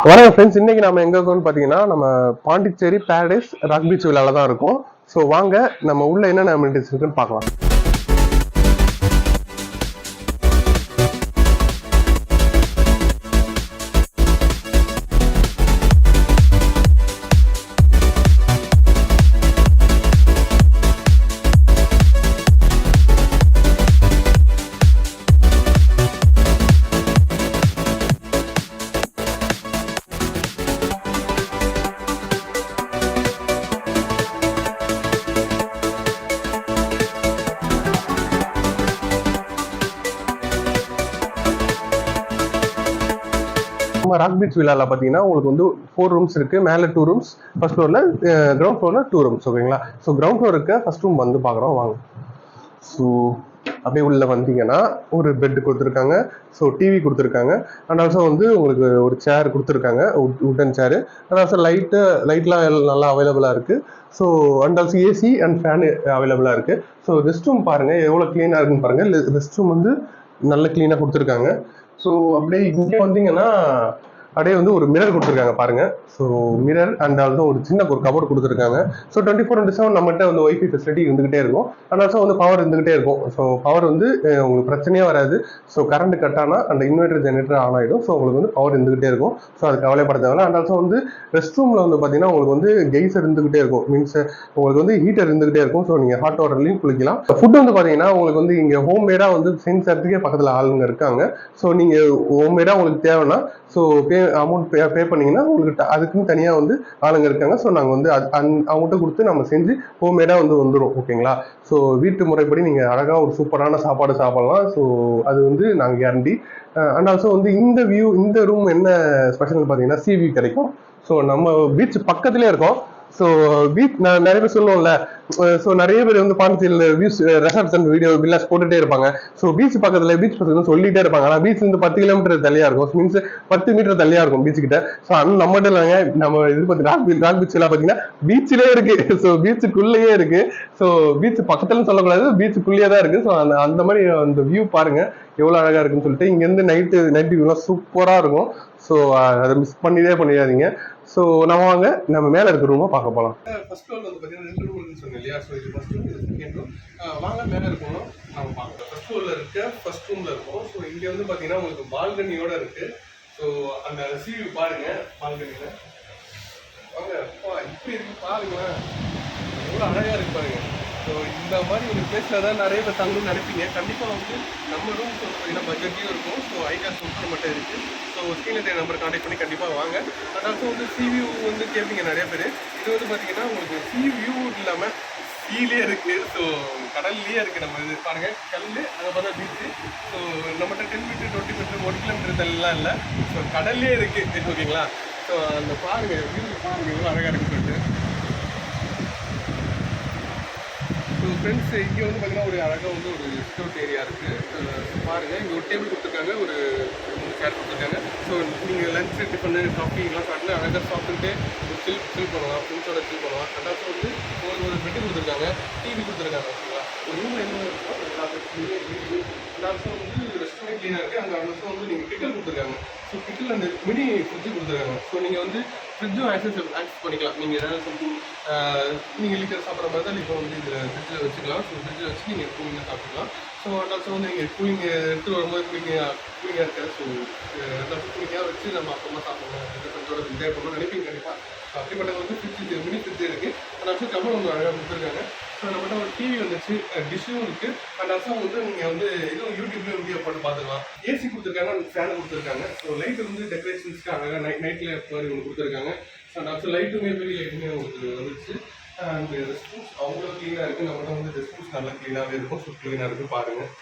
வணக்கம் ஃப்ரெண்ட்ஸ், இன்னைக்கு நம்ம எங்க இருக்கோம்னு பாத்தீங்கன்னா நம்ம பாண்டிச்சேரி பாரடைஸ் ராக் பீச் விழால தான் இருக்கோம். ஸோ வாங்க நம்ம உள்ள என்னென்ன அமெனிட்டிஸ் இருக்குன்னு பார்க்கலாம். நம்ம ராக் பீச் விழால பார்த்தீங்கன்னா உங்களுக்கு வந்து 4 ரூம்ஸ் இருக்கு. மேலே 2 ரூம்ஸ், ஃபர்ஸ்ட் ஃப்ளோர்ல, கிரவுண்ட் ஃப்ளோர்ல 2 ரூம்ஸ். ஓகேங்களா? ஸோ கிரவுண்ட் ஃப்ளோர் இருக்க ஃபர்ஸ்ட் ரூம் வந்து பார்க்குறோம் வாங்க. ஸோ அப்படியே உள்ள வந்தீங்கன்னா ஒரு பெட் கொடுத்துருக்காங்க. ஸோ டிவி கொடுத்துருக்காங்க. அண்ட் ஆல்சோ வந்து உங்களுக்கு ஒரு சேர் கொடுத்துருக்காங்க, உட்டன் சேரு. அண்ட் ஆல்சோ லைட்லாம் நல்லா அவைலபிளாக இருக்குது. So and also AC and fan அவைலபிளாக இருக்குது. ஸோ ரெஸ்ட் ரூம் பாருங்கள் எவ்வளோ க்ளீனாக இருக்குன்னு பாருங்கள். ரெஸ்ட் ரூம் வந்து நல்ல க்ளீனாக கொடுத்துருக்காங்க. ஸோ அப்படியே இங்கே வந்தீங்கன்னா அப்படியே வந்து ஒரு மிரர் கொடுத்துருக்காங்க பாருங்க. ஸோ மிரர் அண்ட் ஆல்சோ ஒரு சின்ன ஒரு கபோர்டு கொடுத்துருக்காங்க. ஸோ 24/7 நம்மகிட்ட வந்து ஒய்ஃபை ஃபெசிலிட்டி இருந்துகிட்டே இருக்கும். அண்ட் ஆல்சோ வந்து பவர் இருந்துகிட்டே இருக்கும். ஸோ பவர் வந்து உங்களுக்கு பிரச்சனையே வராது. ஸோ கரண்ட் கட் ஆனால் அந்த இன்வெர்டர் ஜெனரேட்டர் ஆன் ஆகிடும். ஸோ உங்களுக்கு வந்து பவர் இருந்துகிட்டே இருக்கும். ஸோ அது கவலைப்பட தேவையில்ல. அண்ட் ஆல்சோ வந்து ரெஸ்ட் ரூமில் வந்து பார்த்தீங்கன்னா உங்களுக்கு வந்து கெய்சர் இருந்துகிட்டே இருக்கும். மீன்ஸ் உங்களுக்கு வந்து ஹீட்டர் இருந்துகிட்டே இருக்கும். ஸோ நீங்கள் ஹாட் வாட்டர்லையும் குளிக்கலாம். ஃபுட் வந்து பார்த்தீங்கன்னா உங்களுக்கு வந்து இங்கே ஹோம் மேடாக வந்து செஞ்சு பக்கத்தில் ஆளுங்க இருக்காங்க. ஸோ நீங்கள் ஹோம் மேடாக உங்களுக்கு தேவைன்னா ஸோ அமௌண்ட் பே பண்ணீங்கன்னா உங்களுக்கு அதுக்குன்னு தனியாக வந்து ஆளுங்க இருக்காங்க. ஸோ நாங்கள் வந்து அவங்ககிட்ட கொடுத்து நம்ம செஞ்சு ஹோம்மேடாக வந்து வந்துடும். ஓகேங்களா? ஸோ வீட்டு முறைப்படி நீங்கள் அழகாக ஒரு சூப்பரான சாப்பாடு சாப்பிடலாம். ஸோ அது வந்து நாங்கள் கேரண்டி. அண்ட் ஆல்சோ வந்து இந்த ரூம் என்ன ஸ்பெஷல்னு பார்த்தீங்கன்னா சி வியூ கிடைக்கும். ஸோ நம்ம பீச் பக்கத்துலேயே இருக்கோம். ஸோ பீச் நான் நிறைய பேர் சொல்லுவோம்ல, ஸோ நிறைய பேர் வந்து பாண்டிச்சேரியில் views resorts and video villas போட்டுகிட்டே இருப்பாங்க. ஸோ பீச் பக்கத்தில் சொல்லிட்டே இருப்பாங்க. ஆனால் பீச் வந்து 10 கிலோமீட்டர் தள்ளியா இருக்கும். மீன்ஸ் 10 மீட்டர் தள்ளியா இருக்கும் பீச் கிட்ட. ஸோ அந்த நம்மகிட்ட இல்லைங்க, நம்ம இது பார்த்து ராக் பீச் எல்லாம் பார்த்தீங்கன்னா பீச்சிலே இருக்கு. ஸோ பீச்சுக்குள்ளேயே இருக்கு. ஸோ பீச் பக்கத்துலன்னு சொல்லக்கூடாது, பீச்சுக்குள்ளேயே தான் இருக்கு. ஸோ அந்த மாதிரி அந்த வியூ பாருங்க எவ்வளோ அழகா இருக்குன்னு சொல்லிட்டு. இங்கேருந்து நைட் வியூலாம் சூப்பராக இருக்கும். ஸோ அதை மிஸ் பண்ணிடாதீங்க. ஸோ நம்ம மேலே இருக்கிற ரூமை பார்க்க போகலாம். ஃபர்ஸ்ட் ஃப்ளோர் வந்து பார்த்தீங்கன்னா 2 ரூம் சொன்னேன் இல்லையா? ஸோ இது ஃபர்ஸ்ட் ரூம், இது செகண்ட் ரூம். வாங்க மேலே இருக்கணும் நம்ம பார்க்கலாம். ஃபர்ஸ்ட் ஃப்ளோரில் இருக்க ஃபர்ஸ்ட் ரூமில் இருக்கும். ஸோ இங்கே வந்து பார்த்தீங்கன்னா உங்களுக்கு பால்கனியோட இருக்கு. ஸோ அந்த சீவியூ பாருங்க பால்கனியில். வாங்க இப்படி இருக்கு பாருங்களேன், எவ்வளோ அழகாக இருக்கு பாருங்க. ஸோ இந்த மாதிரி ஒரு பிளேஸில் தான் நிறைய பேர் தங்கணும்னு நினைப்பீங்க. கண்டிப்பாக வந்து நம்ம ரூம் வந்து பார்த்தீங்கன்னா பட்ஜெட்லையும் இருக்கும். ஸோ ஐகாஸ் சூப்பர் மட்டும் இருக்குது. ஸோ ஸ்க்ரீனில் நம்பர் கான்டெக்ட் பண்ணி கண்டிப்பாக வாங்க. அண்ட் ஆல்சோ வந்து சீவியூ வந்து கேட்பீங்க நிறைய பேர். இது வந்து பார்த்தீங்கன்னா உங்களுக்கு சீவியூ இல்லாமல் கீழே இருக்குது. ஸோ கடல்லையே இருக்குது. நம்ம இது பாருங்கள், கல் அதை பார்த்தா பீச்சு. ஸோ நம்மகிட்ட 10 மீட்டர் 20 மீட்டர் 1 கிலோமீட்டர் தள்ளலாம் இல்லை. ஸோ கடல்லே இருக்குது. ஓகேங்களா? ஸோ அந்த பாருங்கள் வியூ பாருங்கள் எவ்வளோ அழகாக இருக்குன்னு சொல்லிட்டு. ஸோ ஃப்ரெண்ட்ஸ், இங்கே வந்து பார்த்தீங்கன்னா ஒரு அழகாக வந்து ஒரு ஸ்டோட் ஏரியா இருக்குது. பாருங்கள், இங்கே ஒரு டேபிள் கொடுத்துருக்காங்க, ஒரு சேர் கொடுத்துருக்காங்க. ஸோ நீங்கள் லஞ்ச் டிஃபனு காஃபிலாம் சாப்பிட்டு அழகாக சாப்பிட்டுட்டு சில் பண்ணலாம், ஃப்ரெண்ட்ஸோட சில் பண்ணலாம். அண்ட் ஆல்சோ வந்து ஒரு பெட்டு கொடுத்துருக்காங்க, டிவி கொடுத்துருக்காங்க. ஓகேங்களா? ஒரு ரூமில் என்ன இருக்கோ அண்ட் ஆல்சோ வந்து ரெஸ்டாரண்ட் க்ளீனாக இருக்குது. அங்கே ஆல்சோ வந்து நீங்கள் கிட்டல் கொடுத்துருக்காங்க. ஸோ கிட்டல் அந்த மினி ஃப்ரிட்ஜு கொடுத்துருக்காங்க. ஸோ நீங்கள் வந்து ஃப்ரிட்ஜும் ஆக்சஸ் பண்ணிக்கலாம். நீங்கள் ஏதாவது சம்திங் நீங்கள் லிக்கர் சாப்பிட்ற மாதிரி தான் இப்போ வந்து இதில் ஃப்ரிட்ஜில் வச்சுக்கலாம். ஸோ ஃப்ரிட்ஜில் வச்சு நீங்கள் கூலிங்காக சாப்பிட்டுக்கலாம். ஸோ அண்ட் ஆல்சோ வந்து நீங்கள் கூலிங் எடுத்துகிட்டு வரும்போது கூலிங்காக இருக்காது. ஸோ எல்லாத்தையும் கூலிங்காக வச்சு நம்ம அப்புறமா சாப்பிடணும், ஃப்ரெண்ட்ஸோட என்ஜாய் பண்ணணும்னு நினைப்பீங்க கண்டிப்பாக. ஸோ அப்படிப்பட்ட வந்து ஃப்ரிட்ஜ் மினி ஃப்ரிட்ஜ் இருக்குது. அண்ட் ஆல்சோ கமல் வந்து அழகாக கொடுத்துருக்காங்க. ஸோ நம்மகிட்ட ஒரு டிவி வந்துச்சு, டிஷ்ஷும் இருக்குது. அண்ட் ஆல்சோ வந்து நீங்கள் வந்து இதுவும் யூடியூப்லேயும் வீடியோ போட்டு பார்த்துக்கலாம். ஏசி கொடுத்துருக்காங்க, ஃபேன் கொடுத்துருக்காங்க. ஸோ லைட் வந்து டெக்கரேஷன்ஸ்க்கு அழகாக நைட்டில் மாதிரி ஒன்று கொடுத்துருக்காங்க. ஸோ அண்ட் ஆல்சோ லைட்டுமே பெரிய லைட்டுமே உங்களுக்கு வந்துச்சு. அண்ட் ரெஸ்ட் ரூம்ஸ் அவ்வளோ க்ளீனாக இருக்குது. நம்மகிட்ட வந்து ரெஸ்ட் ரூம்ஸ் நல்லா க்ளீனாகவே இருக்கும். ஸோ க்ளீனாக இருக்குது பாருங்கள்.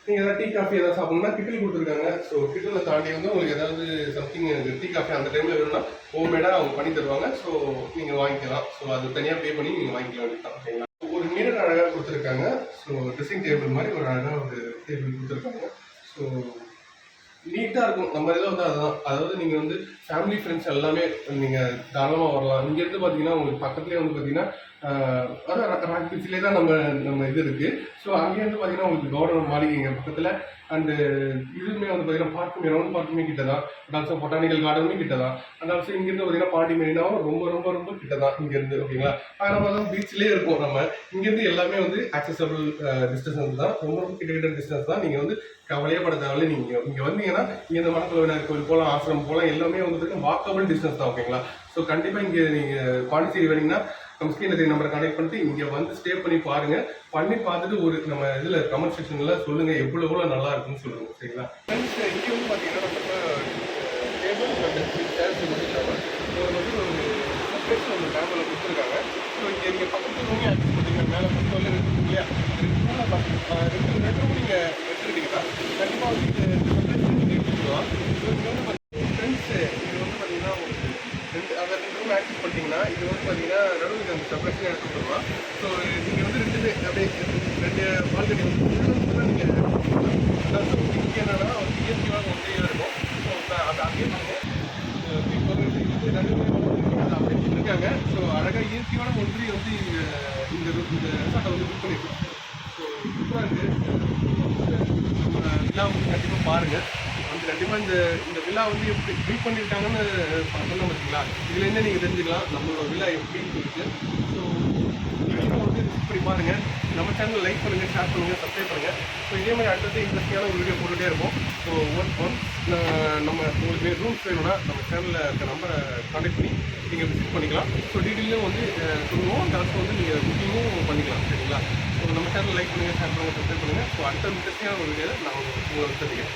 நீங்கள் ஏதாவது டீ காஃபி ஏதாவது சாப்பிட்ணுன்னா கிட்டில் கொடுத்துருக்காங்க. ஸோ கிட்டில் தாண்டி வந்து உங்களுக்கு ஏதாவது சம்திங் டீ காஃபி அந்த டைமில் வேணும்னா ஹோம்மேடாக அவங்க பண்ணி தருவாங்க. ஸோ நீங்கள் வாங்கிக்கலாம். ஸோ அது தனியாக பே பண்ணி நீங்கள் வாங்கிக்கலாம் வேண்டியதான். ஓகேங்களா? ஒரு மிரர் அழகாக கொடுத்துருக்காங்க. ஸோ ட்ரெஸ்ஸிங் டேபிள் மாதிரி ஒரு அழகாக ஒரு டேபிள் கொடுத்துருக்காங்க. ஸோ நீட்டாக இருக்கும். நம்ம இதில் வந்து அதுதான், அதாவது நீங்கள் வந்து ஃபேமிலி ஃப்ரெண்ட்ஸ் எல்லாமே நீங்கள் தாராளமாக வரலாம். இங்கேருந்து பார்த்தீங்கன்னா உங்களுக்கு பக்கத்துலேயே வந்து பார்த்தீங்கன்னா அதான் ராக் பீச்சிலே தான் நம்ம நம்ம இது இருக்குது. ஸோ அங்கேருந்து பார்த்தீங்கன்னா உங்களுக்கு கவர்னர் மாளிகைங்க பக்கத்தில். அண்டு இதுவுமே வந்து பார்த்தீங்கன்னா பார்க்குமே ரவுண்ட் பார்க்குமே கிட்ட தான். அண்ட் ஆல்சோ பொட்டானிக்கல் கார்டனுமே கிட்ட தான். அண்ட் ஆல்சோ இங்கேருந்து பார்த்தீங்கன்னா பாண்டி மெரினாவும் ரொம்ப ரொம்ப ரொம்ப கிட்ட தான் இங்கேருந்து. ஓகேங்களா, நம்ம தான் பீச்லேயே இருப்போம். நம்ம இங்கேருந்து எல்லாமே வந்து ஆக்சசபிள் டிஸ்டன்ஸ் தான், ரொம்ப ரொம்ப கிட்ட டிஸ்டன்ஸ் தான். நீங்கள் வந்து கவலையே பட தேவையில்லை. நீங்கள் இங்கே வந்தீங்கன்னா இங்கே இந்த மணக்குள விநாயகர் கோவில் போகலாம், ஆசிரமம் போகலாம், எல்லாமே வந்து பார்த்தீங்கன்னா வாக்கபிள் டிஸ்டன்ஸ் தான். ஓகேங்களா, ஸோ கண்டிப்பாக இங்கே நீங்கள் பாண்டிச்சேரி வரீங்கன்னா நம்ம ஸ்க்ரீனில் நம்பரை கனெக்ட் பண்ணிட்டு இங்கே வந்து ஸ்டே பண்ணி பாருங்கள். பண்ணி பார்த்துட்டு ஒரு நம்ம இதில் கமெண்ட் செக்ஷனில் சொல்லுங்கள் எவ்வளோ நல்லா இருக்குன்னு சொல்லுங்கள். சரிங்களா ஃப்ரெண்ட்ஸ், இங்கே வந்து பார்த்தீங்கன்னா நம்ம டேபிள் அண்ட் சேர்ஸ் மட்டும் இல்லாமல் ஒரு வந்து ஒரு ஸ்பேஸ் ஒன்று டேபிளில் கொடுத்துருக்காங்க. ஸோ இங்கே நீங்கள் பக்கத்து ரூமே ஆக்சஸ் பண்ணிங்க. மேலே பக்கத்து வந்து இருக்குது இல்லையா, ரெண்டு ரூம் நீங்கள் எடுத்துக்கிட்டீங்கன்னா கண்டிப்பாக வந்து நீங்கள் எடுத்துக்கலாம். ஸோ இங்கே வந்து ஃப்ரெண்ட்ஸு இது வந்து பார்த்தீங்கன்னா ரெண்டு ரூம் ஆக்சஸ் பண்ணிட்டீங்கன்னா இது வந்து பார்த்தீங்கன்னா நடுவில் அந்த செப்பரேஷன் எடுத்து கொடுத்துருவோம். ஸோ நீங்கள் வந்து ரெண்டு அப்படியே ரெண்டு பால்கனி வந்து நீங்கள் அதாவது இங்கே என்னன்னா ஒரு இயற்கையாக ஒன்றையாக இருக்கும். ஸோ அதை அப்படியே பாருங்கள் அப்படி இருக்காங்க. ஸோ அழகாக இயற்கையோட ஒன்றி வந்து இந்த ரெசார்ட்டை வந்து புக் பண்ணியிருக்கோம். ஸோ சூப்பராக இருக்குது. விழா வந்து கண்டிப்பாக பாருங்கள். வந்து கண்டிப்பாக இந்த விழா வந்து எப்படி ட்ரீட் பண்ணியிருக்காங்கன்னு சொன்னோம் பார்த்தீங்களா, இதில் என்ன நீங்கள் தெரிஞ்சுக்கலாம் நம்மளோட விழா எப்படின்னு சொல்லிட்டு. ஸோ நீங்களும் வந்து விசிட் பண்ணி பாருங்கள். நம்ம சேனல் லைக் பண்ணுங்கள், ஷேர் பண்ணுங்கள், சப்ஸ்கிரைப் பண்ணுங்கள். ஸோ இதே மாதிரி அடுத்தது இன்ட்ரெஸ்டிங்கான ஒரு வீடியோ போட்டுகிட்டே இருக்கும். ஸோ ஒன்ஸ் நம்ம உங்களுக்கு ரூம்ஸ் வேணும்னா நம்ம சேனலில் இருக்க நம்பரை கான்டெக்ட் பண்ணி நீங்கள் விசிட் பண்ணிக்கலாம். ஸோ டீட்டெயிலும் வந்து சொல்லுவோம். அந்த அடுத்து வந்து நீங்கள் புக்கிங்கும் பண்ணிக்கலாம். சரிங்களா, ஸோ நம்ம சேனல் லைக் பண்ணுங்கள், ஷேர் பண்ணுங்கள், சப்ஸ்கிரைப் பண்ணுங்கள். ஸோ அடுத்த இன்ட்ரெஸ்டிங்கான ஒரு வீடியோ நான் உங்களை சந்திக்கிறேன்.